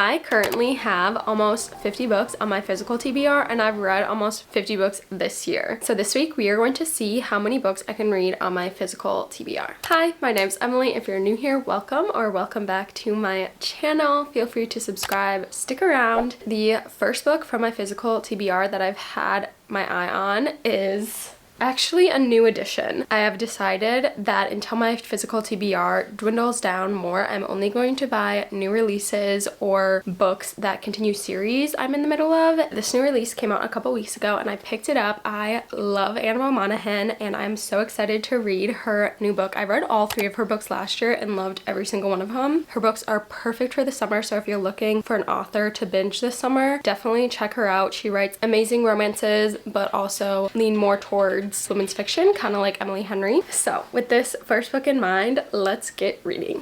I currently have almost 50 books on my physical TBR, and I've read almost 50 books this year. So this week we are going to see how many books I can read on my physical TBR. Hi, my name's Emily. If you're new here, welcome, or welcome back to my channel. Feel free to subscribe, stick around. The first book from my physical TBR that I've had my eye on is actually a new edition. I have decided that until my physical TBR dwindles down more, I'm only going to buy new releases or books that continue series I'm in the middle of. This new release came out a couple weeks ago and I picked it up. I love Annabelle Monaghan and I'm so excited to read her new book. I read all 3 of her books last year and loved every single one of them. Her books are perfect for the summer, so if you're looking for an author to binge this summer, definitely check her out. She writes amazing romances but also lean more towards women's fiction, kind of like Emily Henry. So with this first book in mind, let's get reading.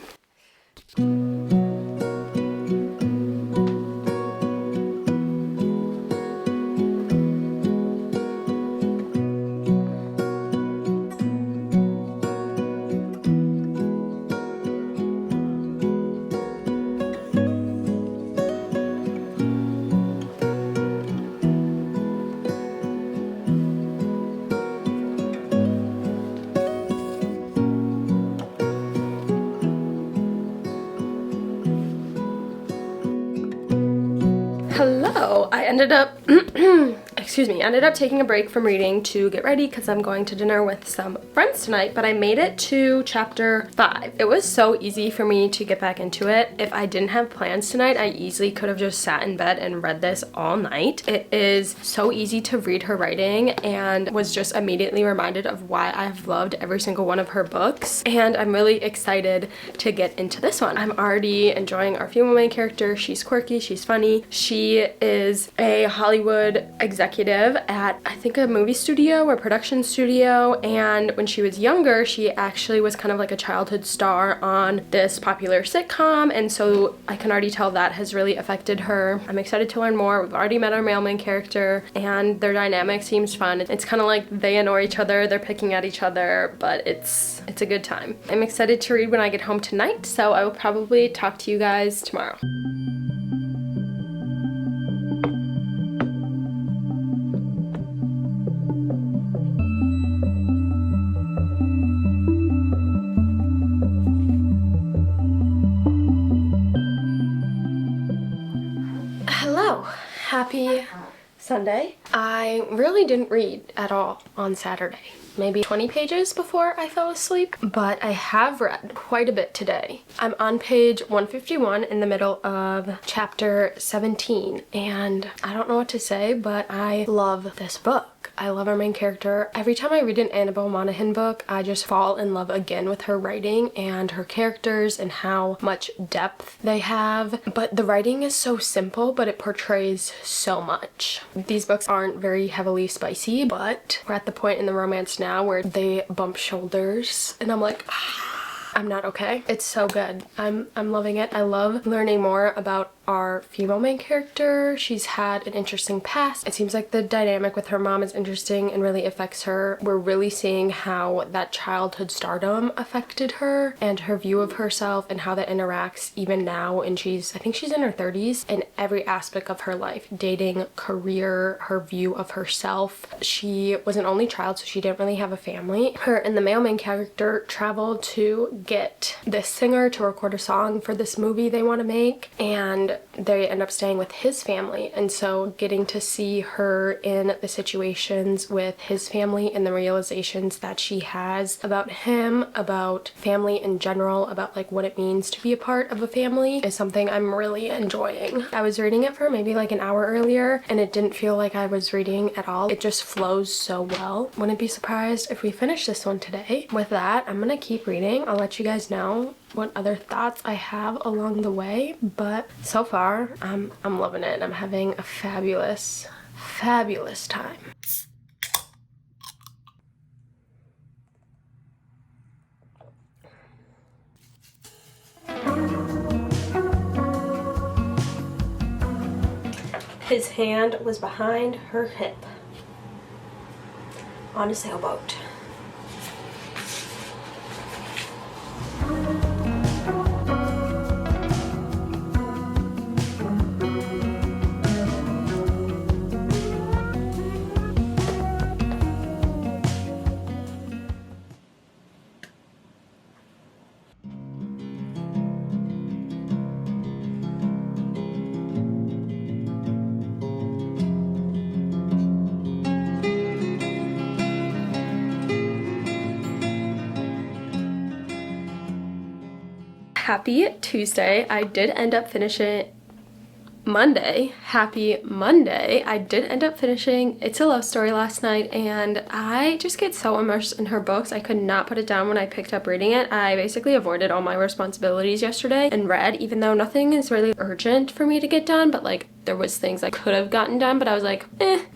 Hello, I ended up ended up taking a break from reading to get ready because I'm going to dinner with some friends tonight, but I made it to chapter 5. It was so easy for me to get back into it. If I didn't have plans tonight, I easily could have just sat in bed and read this all night. It is so easy to read her writing and was just immediately reminded of why I've loved every single one of her books, and I'm really excited to get into this one. I'm already enjoying our female main character. She's quirky, she's funny. She is a Hollywood executive at, I think, a movie studio or production studio, and when she was younger she actually was kind of like a childhood star on this popular sitcom, and so I can already tell that has really affected her. I'm excited to learn more. We've already met our male main character and their dynamic seems fun. It's kind of like they annoy each other, they're picking at each other, but it's a good time. I'm excited to read when I get home tonight, so I will probably talk to you guys tomorrow. Happy Sunday. I really didn't read at all on Saturday. Maybe 20 pages before I fell asleep, but I have read quite a bit today. I'm on page 151 in the middle of chapter 17, and I don't know what to say, but I love this book. I love our main character. Every time I read an Annabelle Monaghan book, I just fall in love again with her writing and her characters and how much depth they have. But the writing is so simple, but it portrays so much. These books aren't very heavily spicy, but we're at the point in the romance now where they bump shoulders and I'm like, I'm not okay. It's so good. I'm loving it. I love learning more about our female main character. She's had an interesting past. It seems like the dynamic with her mom is interesting and really affects her. We're really seeing how that childhood stardom affected her and her view of herself and how that interacts even now, and I think she's in her 30s, in every aspect of her life. Dating, career, her view of herself. She was an only child, so she didn't really have a family. Her and the male main character traveled to get this singer to record a song for this movie they want to make, and they end up staying with his family, and so getting to see her in the situations with his family and the realizations that she has about him, about family in general, about like what it means to be a part of a family, is something I'm really enjoying. I was reading it for maybe like an hour earlier and it didn't feel like I was reading at all. It just flows so well. Wouldn't be surprised if we finish this one today. With that, I'm gonna keep reading. I'll let you guys know what other thoughts I have along the way, but so far I'm loving it. I'm having a fabulous time. His hand was behind her hip on a sailboat. Happy Tuesday. I did end up finishing Monday. Happy Monday. I did end up finishing It's a Love Story last night, and I just get so immersed in her books. I could not put it down when I picked up reading it. I basically avoided all my responsibilities yesterday and read, even though nothing is really urgent for me to get done, but like there was things I could have gotten done, but I was like,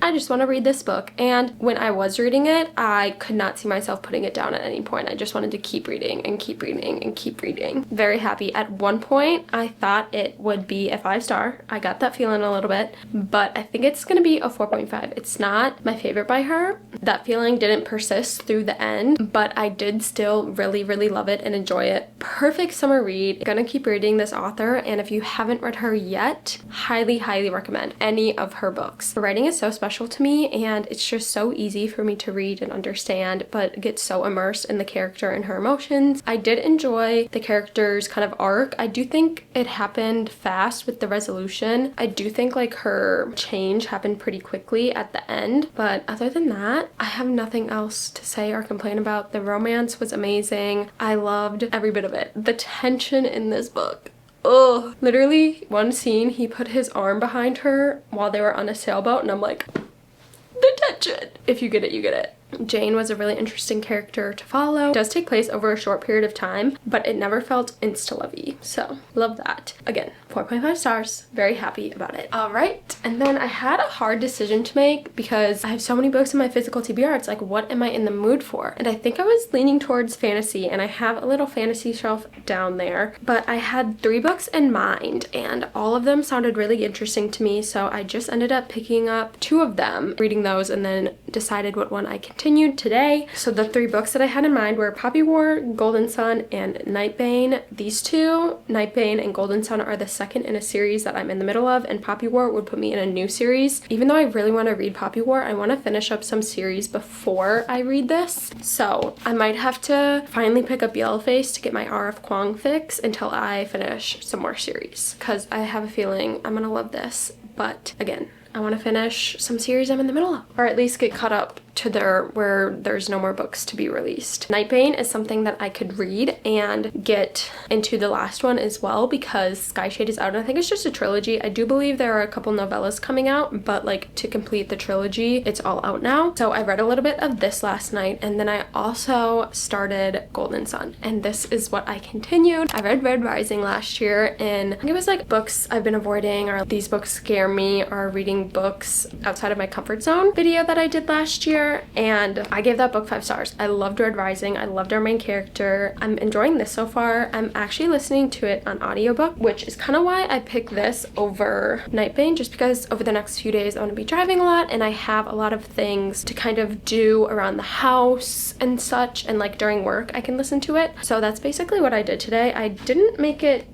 I just want to read this book. And when I was reading it, I could not see myself putting it down at any point. I just wanted to keep reading and keep reading and keep reading. Very happy. At one point, I thought it would be a 5-star. I got that feeling a little bit, but I think it's gonna be a 4.5. It's not my favorite by her. That feeling didn't persist through the end, but I did still really, really love it and enjoy it. Perfect summer read. Gonna keep reading this author, and if you haven't read her yet, highly recommend any of her books. Her writing is so special to me, and it's just so easy for me to read and understand, but get so immersed in the character and her emotions. I did enjoy the character's kind of arc. I do think it happened fast with the resolution. I do think like her change happened pretty quickly at the end, but other than that, I have nothing else to say or complain about. The romance was amazing. I loved every bit of it. The tension in this book. Oh, literally one scene, he put his arm behind her while they were on a sailboat, and I'm like, the tension. If you get it, you get it. Jane was a really interesting character to follow. It does take place over a short period of time, but it never felt insta-lovey, so love that. Again, 4.5 stars. Very happy about it. All right, and then I had a hard decision to make because I have so many books in my physical TBR. It's like, what am I in the mood for? And I think I was leaning towards fantasy, and I have a little fantasy shelf down there, but I had 3 books in mind, and all of them sounded really interesting to me, so I just ended up picking up 2 of them, reading those, and then decided what one I continued today. So the 3 books that I had in mind were Poppy War, Golden Sun, and Nightbane. These 2, Nightbane and Golden Sun, are the second in a series that I'm in the middle of, and Poppy War would put me in a new series. Even though I really want to read Poppy War, I want to finish up some series before I read this. So I might have to finally pick up Yellowface to get my R.F. Kuang fix until I finish some more series, because I have a feeling I'm gonna love this. But again, I want to finish some series I'm in the middle of, or at least get caught up to where there's no more books to be released. Nightbane is something that I could read and get into the last one as well, because Skyshade is out, and I think it's just a trilogy. I do believe there are a couple novellas coming out, but like to complete the trilogy, it's all out now. So I read a little bit of this last night, and then I also started Golden Sun, and this is what I continued. I read Red Rising last year, and I think it was like books I've been avoiding, or these books scare me, or reading books outside of my comfort zone video that I did last year. And I gave that book 5 stars. I loved Red Rising. I loved our main character. I'm enjoying this so far. I'm actually listening to it on audiobook, which is kind of why I picked this over Nightbane, just because over the next few days I'm going to be driving a lot, and I have a lot of things to kind of do around the house and such, and like during work I can listen to it. So that's basically what I did today. I didn't make it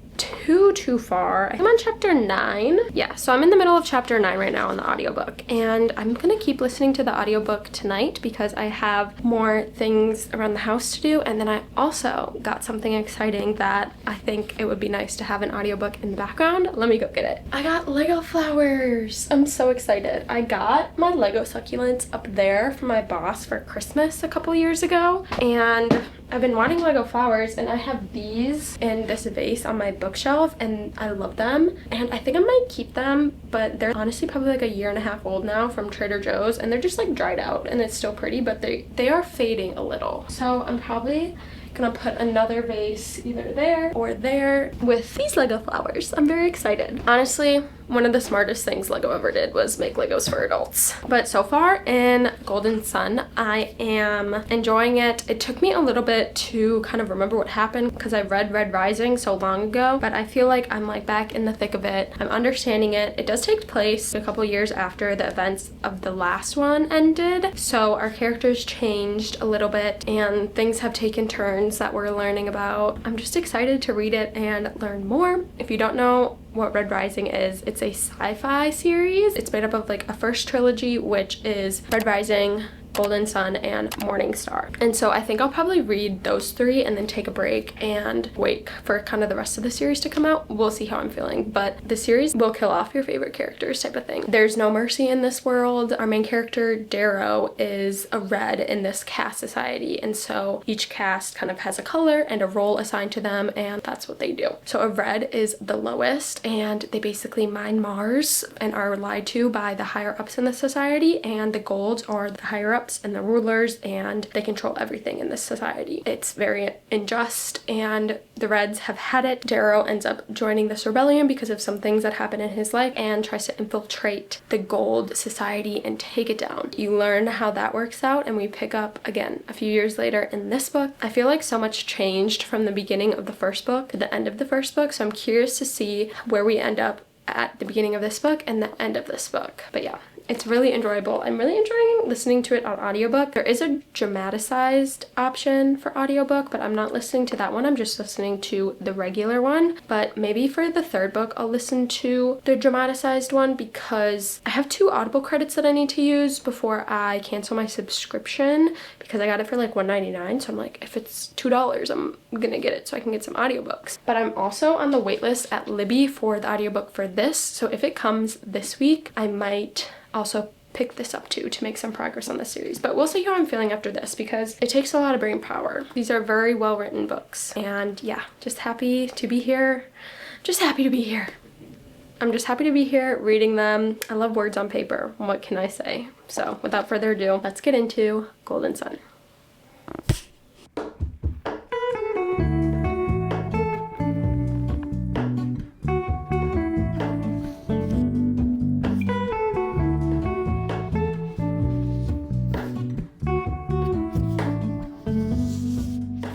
too far. I'm on chapter 9. Yeah, so I'm in the middle of chapter 9 right now on the audiobook, and I'm gonna keep listening to the audiobook tonight because I have more things around the house to do, and then I also got something exciting that I think it would be nice to have an audiobook in the background. Let me go get it. I got Lego flowers. I'm so excited. I got my Lego succulents up there from my boss for Christmas a couple years ago, and I've been wanting Lego flowers, and I have these in this vase on my bookshelf, and I love them, and I think I might keep them, but they're honestly probably like a 1.5 years old now from Trader Joe's, and they're just like dried out, and it's still pretty, but they are fading a little. So I'm probably gonna put another vase either there or there with these Lego flowers. I'm very excited. Honestly, one of the smartest things Lego ever did was make Legos for adults. But so far in Golden Sun, I am enjoying it. It took me a little bit to kind of remember what happened because I read Red Rising so long ago, but I feel like I'm like back in the thick of it. I'm understanding it. It does take place a couple years after the events of the last one ended, so our characters changed a little bit and things have taken turns that we're learning about. I'm just excited to read it and learn more. If you don't know what Red Rising is, it's a sci-fi series. It's made up of like a first trilogy, which is Red Rising, Golden Sun, and Morning Star. And so I think I'll probably read those 3 and then take a break and wait for kind of the rest of the series to come out. We'll see how I'm feeling, but the series will kill off your favorite characters type of thing. There's no mercy in this world. Our main character, Darrow, is a red in this caste society, and so each caste kind of has a color and a role assigned to them, and that's what they do. So a red is the lowest, and they basically mine Mars and are lied to by the higher ups in the society, and the golds are the higher ups and the rulers, and they control everything in this society. It's very unjust, and the reds have had it. Darrow ends up joining this rebellion because of some things that happen in his life and tries to infiltrate the gold society and take it down. You learn how that works out, and we pick up again a few years later in this book. I feel like so much changed from the beginning of the first book to the end of the first book, so I'm curious to see where we end up at the beginning of this book and the end of this book. But yeah, it's really enjoyable. I'm really enjoying listening to it on audiobook. There is a dramatized option for audiobook, but I'm not listening to that one. I'm just listening to the regular one. But maybe for the 3rd book, I'll listen to the dramatized one because I have 2 Audible credits that I need to use before I cancel my subscription, because I got it for like $1.99. So I'm like, if it's $2, I'm gonna get it so I can get some audiobooks. But I'm also on the waitlist at Libby for the audiobook for this. So if it comes this week, I might also pick this up too to make some progress on this series. But we'll see how I'm feeling after this, because it takes a lot of brain power. These are very well written books, and yeah, just happy to be here. Just happy to be here. I'm just happy to be here reading them. I love words on paper. What can I say? So without further ado, let's get into Golden Sun.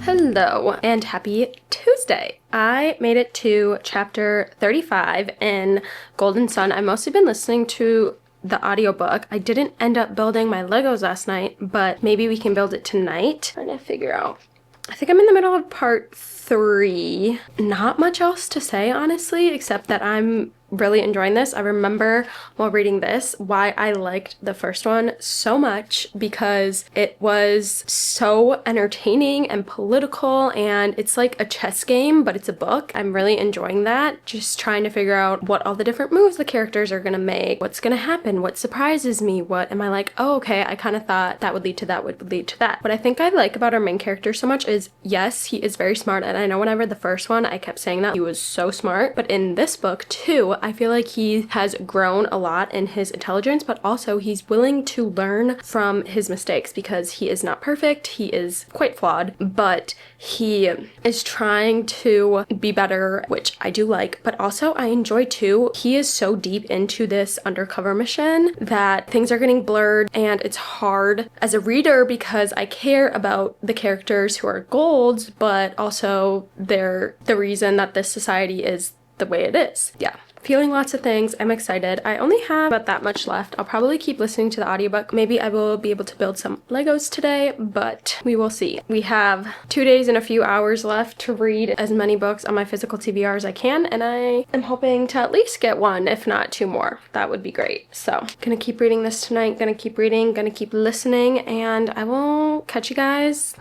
Hello and happy Tuesday. I made it to chapter 35 in Golden Sun. I've mostly been listening to the audiobook. I didn't end up building my Legos last night, but maybe we can build it tonight. I'm trying to figure out. I think I'm in the middle of part 3. Not much else to say, honestly, except that I'm really enjoying this. I remember while reading this why I liked the first one so much, because it was so entertaining and political, and it's like a chess game, but it's a book. I'm really enjoying that. Just trying to figure out what all the different moves the characters are gonna make, what's gonna happen, what surprises me, what am I like, oh, okay, I kind of thought that would lead to that, would lead to that. What I think I like about our main character so much is, yes, he is very smart, and I know when I read the first one, I kept saying that he was so smart, but in this book too, I feel like he has grown a lot in his intelligence, but also he's willing to learn from his mistakes, because he is not perfect, he is quite flawed, but he is trying to be better, which I do like, but also I enjoy too. He is so deep into this undercover mission that things are getting blurred, and it's hard as a reader because I care about the characters who are golds, but also they're the reason that this society is the way it is. Yeah. Feeling lots of things. I'm excited. I only have about that much left. I'll probably keep listening to the audiobook. Maybe I will be able to build some Legos today, but we will see. We have 2 days and a few hours left to read as many books on my physical TBR as I can, and I am hoping to at least get 1, if not 2 more. That would be great. So, gonna keep reading this tonight, gonna keep reading, gonna keep listening, and I will catch you guys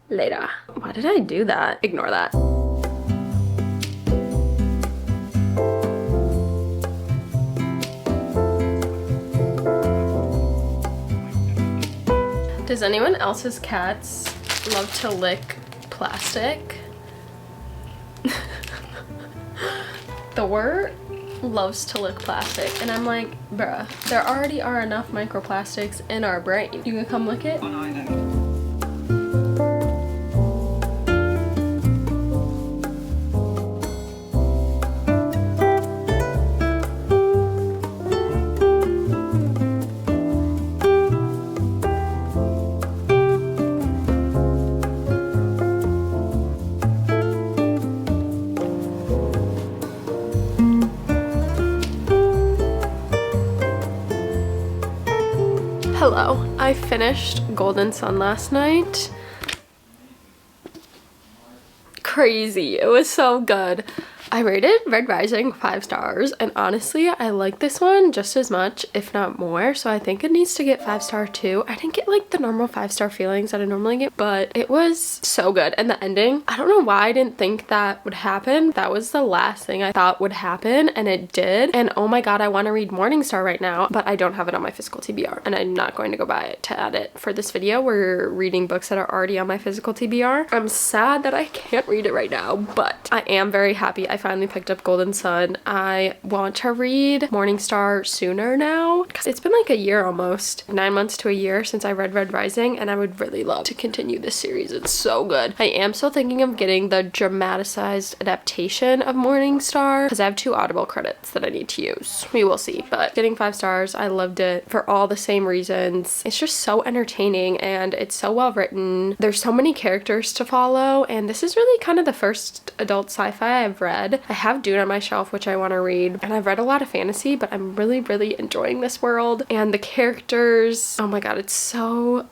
later. Why did I do that? Ignore that. Does anyone else's cats love to lick plastic? Thor loves to lick plastic, and I'm like, bruh, there already are enough microplastics in our brain. You can come lick it? Oh, no, I know. Hello, I finished Golden Sun last night. Crazy, it was so good. I rated Red Rising 5 stars, and honestly, I like this one just as much, if not more, so I think it needs to get 5 star too. I didn't get like the normal 5-star feelings that I normally get, but it was so good. And the ending, I don't know why I didn't think that would happen. That was the last thing I thought would happen, and it did. And oh my god, I want to read Morningstar right now, but I don't have it on my physical TBR, and I'm not going to go buy it to add it for this video. We're reading books that are already on my physical TBR. I'm sad that I can't read it right now, but I am very happy I finally picked up Golden Sun. I want to read Morningstar sooner now, because it's been like a year almost, 9 months to a year since I read Red Rising, and I would really love to continue this series. It's so good. I am still thinking of getting the dramatized adaptation of Morningstar, because I have 2 Audible credits that I need to use. We will see, but getting 5 stars, I loved it for all the same reasons. It's just so entertaining, and it's so well written. There's so many characters to follow, and this is really kind of the first adult sci-fi I've read. I have Dune on my shelf, which I want to read, and I've read a lot of fantasy, but I'm really enjoying this world, and the characters, oh my god, it's so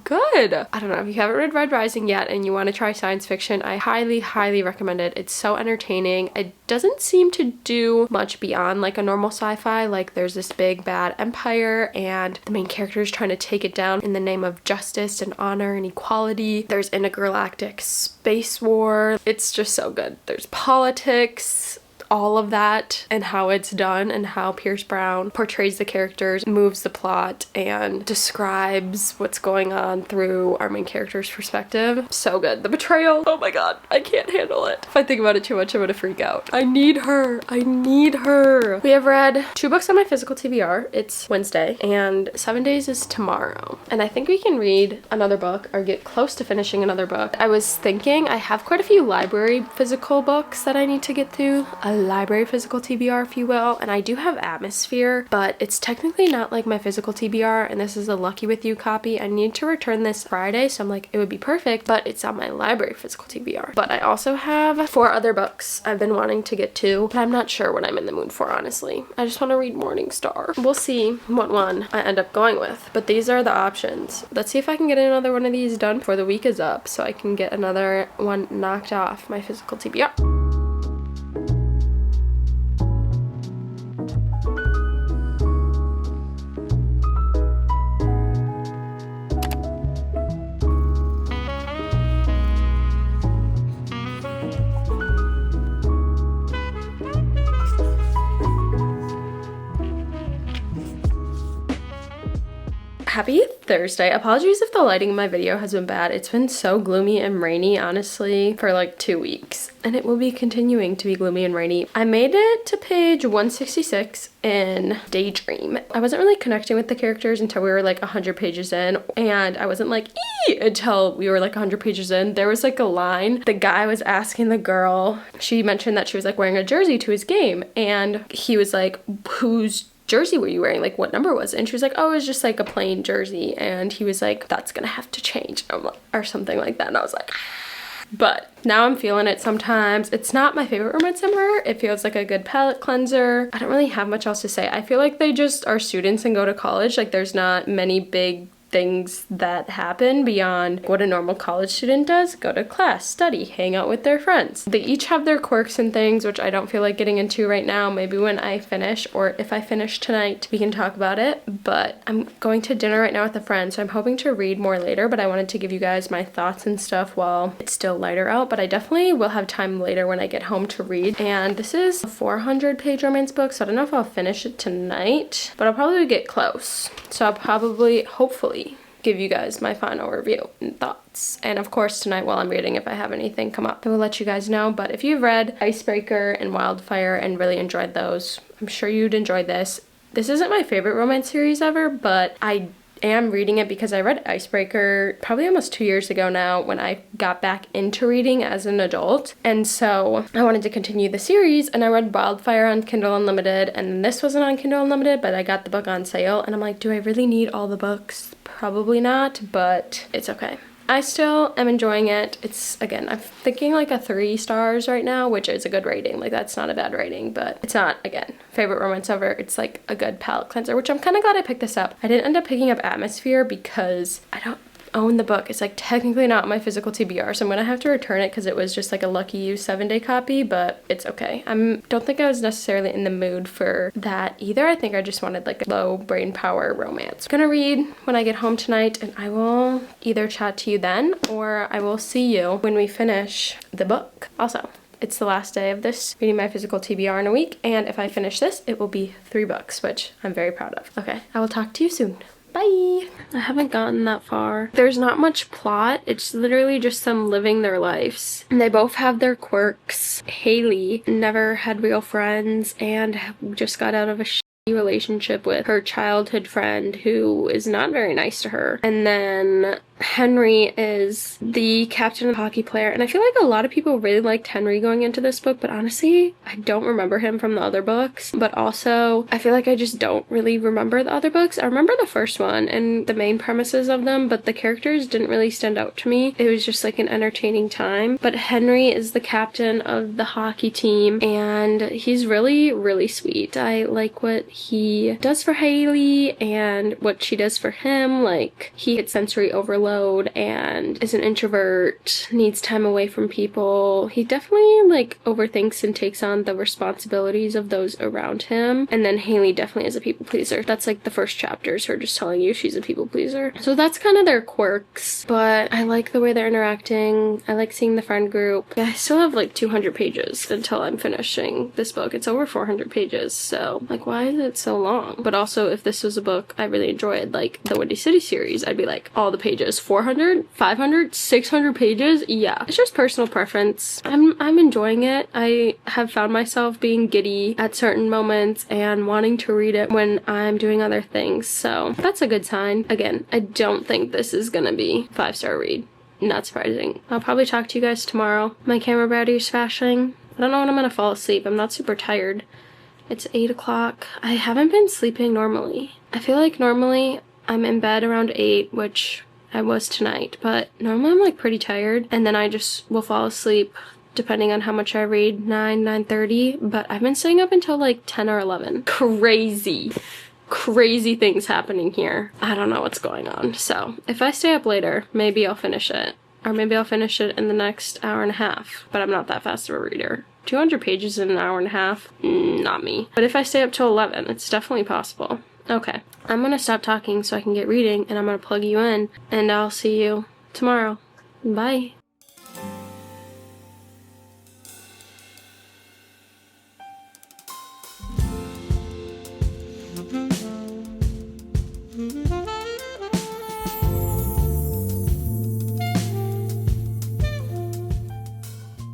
good. I don't know, if you haven't read Red Rising yet and you want to try science fiction, I highly recommend it. It's so entertaining. It doesn't seem to do much beyond like a normal sci-fi. Like there's this big bad empire, and the main character is trying to take it down in the name of justice and honor and equality. There's intergalactic space war. It's just so good. There's politics, all of that, and how it's done, and how Pierce Brown portrays the characters, moves the plot, and describes what's going on through our main character's perspective. So good. The betrayal, oh my god, I can't handle it. If I think about it too much, I'm gonna freak out. I need her. We have read 2 books on my physical TBR. It's Wednesday, and 7 days is tomorrow, and I think we can read another book or get close to finishing another book. I was thinking I have quite a few library physical books that I need to get through. A library physical TBR, if you will, and I do have Atmosphere, but it's technically not like my physical TBR, and this is a Lucky With You copy. I need to return this Friday, so I'm like, it would be perfect, but it's on my library physical TBR. But I also have 4 other books I've been wanting to get to, but I'm not sure what I'm in the mood for, honestly. I just want to read Morningstar. We'll see what one I end up going with, but these are the options. Let's see if I can get another one of these done before the week is up, so I can get another one knocked off my physical TBR. Happy Thursday. Apologies if the lighting in my video has been bad. It's been so gloomy and rainy, honestly, for like 2 weeks, and it will be continuing to be gloomy and rainy. I made it to page 166 in Daydream. I wasn't really connecting with the characters until we were like 100 pages in, and I wasn't like ee until we were like 100 pages in. There was like a line, the guy was asking the girl, she mentioned that she was like wearing a jersey to his game, and he was like, whose jersey were you wearing? Like, what number was it? And she was like, oh, it was just like a plain jersey. And he was like, that's gonna have to change, or something like that. And I was like, but now I'm feeling it sometimes. It's not my favorite romance ever. It feels like a good palate cleanser. I don't really have much else to say. I feel like they just are students and go to college. Like, there's not many big things that happen beyond what a normal college student does: go to class, study, hang out with their friends. They each have their quirks and things, which I don't feel like getting into right now. Maybe when I finish, or if I finish tonight, we can talk about it. But I'm going to dinner right now with a friend, so I'm hoping to read more later, but I wanted to give you guys my thoughts and stuff while it's still lighter out. But I definitely will have time later when I get home to read. And this is a 400-page romance book, so I don't know if I'll finish it tonight, but I'll probably get close. So I'll probably, hopefully, give you guys my final review and thoughts. And of course tonight while I'm reading, if I have anything come up, I will let you guys know. But if you've read Icebreaker and Wildfire and really enjoyed those, I'm sure you'd enjoy this. This isn't my favorite romance series ever, but I am reading it because I read Icebreaker probably almost 2 years ago now when I got back into reading as an adult, and so I wanted to continue the series. And I read Wildfire on Kindle Unlimited, and this wasn't on Kindle Unlimited, but I got the book on sale, and I'm like, do I really need all the books? Probably not, but it's okay. I still am enjoying it. It's, again, I'm thinking like a 3 stars right now, which is a good rating. Like, that's not a bad rating, but it's not, again, favorite romance ever. It's like a good palate cleanser, which I'm kind of glad I picked this up. I didn't end up picking up Atmosphere because I don't own the book. It's like technically not my physical TBR, so I'm gonna have to return it because it was just like a lucky you 7-day copy, but it's okay. Don't think I was necessarily in the mood for that either. I think I just wanted like a low brain power romance. I'm gonna read when I get home tonight, and I will either chat to you then or I will see you when we finish the book. Also, it's the last day of this reading my physical TBR in a week, and if I finish this, it will be 3 books, which I'm very proud of. Okay, I will talk to you soon. Bye! I haven't gotten that far. There's not much plot. It's literally just them living their lives. And they both have their quirks. Haley never had real friends and just got out of a relationship with her childhood friend who is not very nice to her. And then Henry is the captain of the hockey player, and I feel like a lot of people really liked Henry going into this book, but honestly, I don't remember him from the other books. But also, I feel like I just don't really remember the other books. I remember the first one and the main premises of them, but the characters didn't really stand out to me. It was just like an entertaining time. But Henry is the captain of the hockey team, and he's really, really sweet. I like what he does for Haley and what she does for him. Like, he gets sensory overload and is an introvert, needs time away from people. He definitely like overthinks and takes on the responsibilities of those around him. And then Haley definitely is a people pleaser. That's like the first chapters, her just telling you she's a people pleaser. So that's kind of their quirks, but I like the way they're interacting. I like seeing the friend group. I still have like 200 pages until I'm finishing this book. It's over 400 pages, so like, why is it so long? But also, if this was a book I really enjoyed, like the Windy City series, I'd be like, all the pages, 400, 500, 600 pages. Yeah, it's just personal preference. I'm enjoying it. I have found myself being giddy at certain moments and wanting to read it when I'm doing other things, so that's a good sign. Again, I don't think this is gonna be 5-star read. Not surprising. I'll probably talk to you guys tomorrow. My camera battery's flashing. I don't know when I'm gonna fall asleep. I'm not super tired. It's 8 o'clock. I haven't been sleeping normally. I feel like normally I'm in bed around 8, which I was tonight, but normally I'm like pretty tired, and then I just will fall asleep depending on how much I read, 9:30, but I've been staying up until like 10 or 11. Crazy things happening here. I don't know what's going on. So if I stay up later, maybe I'll finish it, or maybe I'll finish it in the next hour and a half, but I'm not that fast of a reader. 200 pages in an hour and a half? Not me. But if I stay up till 11, it's definitely possible. Okay, I'm gonna stop talking so I can get reading, and I'm gonna plug you in, and I'll see you tomorrow. Bye.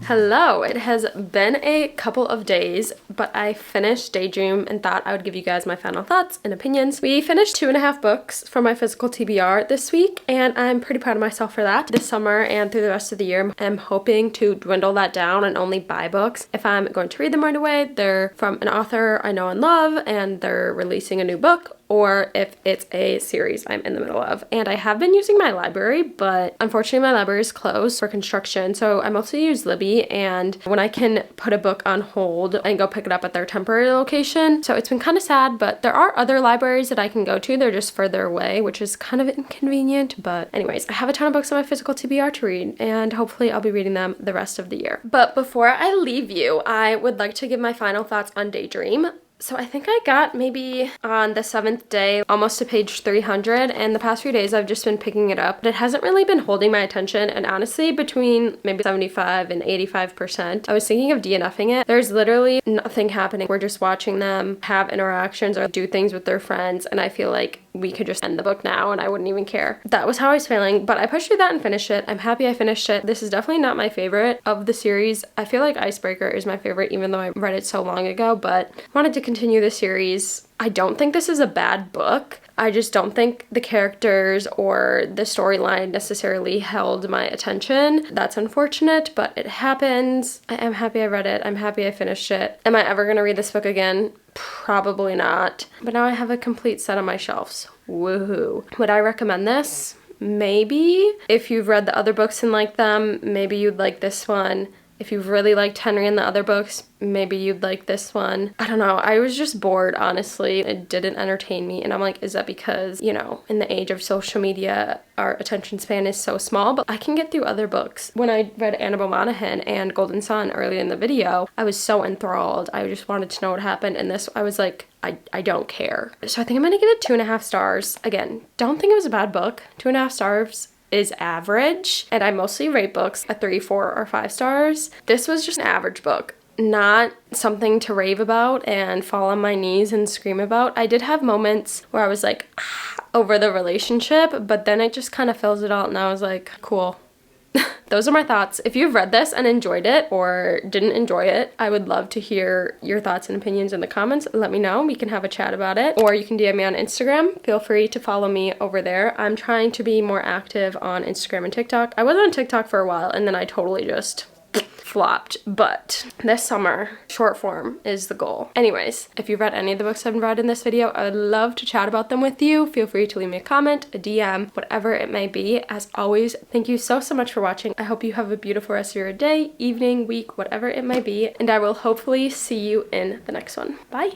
Hello, it has been a couple of days, but I finished Daydream and thought I would give you guys my final thoughts and opinions. We finished 2.5 books for my physical TBR this week, and I'm pretty proud of myself for that. This summer and through the rest of the year, I'm hoping to dwindle that down and only buy books if I'm going to read them right away. They're from an author I know and love, and they're releasing a new book, or if it's a series I'm in the middle of. And I have been using my library, but unfortunately my library is closed for construction, so I mostly use Libby, and when I can put a book on hold and go pick it up at their temporary location. So it's been kind of sad, but there are other libraries that I can go to. They're just further away, which is kind of inconvenient, but anyways, I have a ton of books on my physical TBR to read, and hopefully I'll be reading them the rest of the year. But before I leave you, I would like to give my final thoughts on Daydream. So I think I got maybe on the 7th day almost to page 300, and the past few days I've just been picking it up, but it hasn't really been holding my attention, and honestly between maybe 75 and 85%, I was thinking of DNFing it. There's literally nothing happening. We're just watching them have interactions or do things with their friends, and I feel like we could just end the book now and I wouldn't even care. That was how I was feeling, but I pushed through that and finished it. I'm happy I finished it. This is definitely not my favorite of the series. I feel like Icebreaker is my favorite even though I read it so long ago, but I wanted to continue the series. I don't think this is a bad book. I just don't think the characters or the storyline necessarily held my attention. That's unfortunate, but it happens. I am happy I read it. I'm happy I finished it. Am I ever gonna read this book again? Probably not. But now I have a complete set on my shelves. Woohoo. Would I recommend this? Maybe. If you've read the other books and like them, maybe you'd like this one. If you really liked Henry and the other books, maybe you'd like this one. I don't know. I was just bored, honestly. It didn't entertain me. And I'm like, is that because, you know, in the age of social media, our attention span is so small? But I can get through other books. When I read Annabelle Monaghan and Golden Sun earlier in the video, I was so enthralled. I just wanted to know what happened. And this, I was like, I don't care. So I think I'm gonna give it 2.5 stars. Again, don't think it was a bad book. 2.5 stars is average, and I mostly rate books at 3, 4, or 5 stars. This was just an average book, not something to rave about and fall on my knees and scream about. I did have moments where I was like, over the relationship, but then it just kind of fills it out, and I was like, cool. Those are my thoughts. If you've read this and enjoyed it or didn't enjoy it, I would love to hear your thoughts and opinions in the comments. Let me know. We can have a chat about it. Or you can DM me on Instagram. Feel free to follow me over there. I'm trying to be more active on Instagram and TikTok. I was on TikTok for a while and then I totally just flopped, but this summer, short form is the goal. Anyways, if you've read any of the books I've read in this video, I would love to chat about them with you. Feel free to leave me a comment, a DM, whatever it may be. As always, thank you so much for watching. I hope you have a beautiful rest of your day, evening, week, whatever it may be, and I will hopefully see you in the next one. Bye!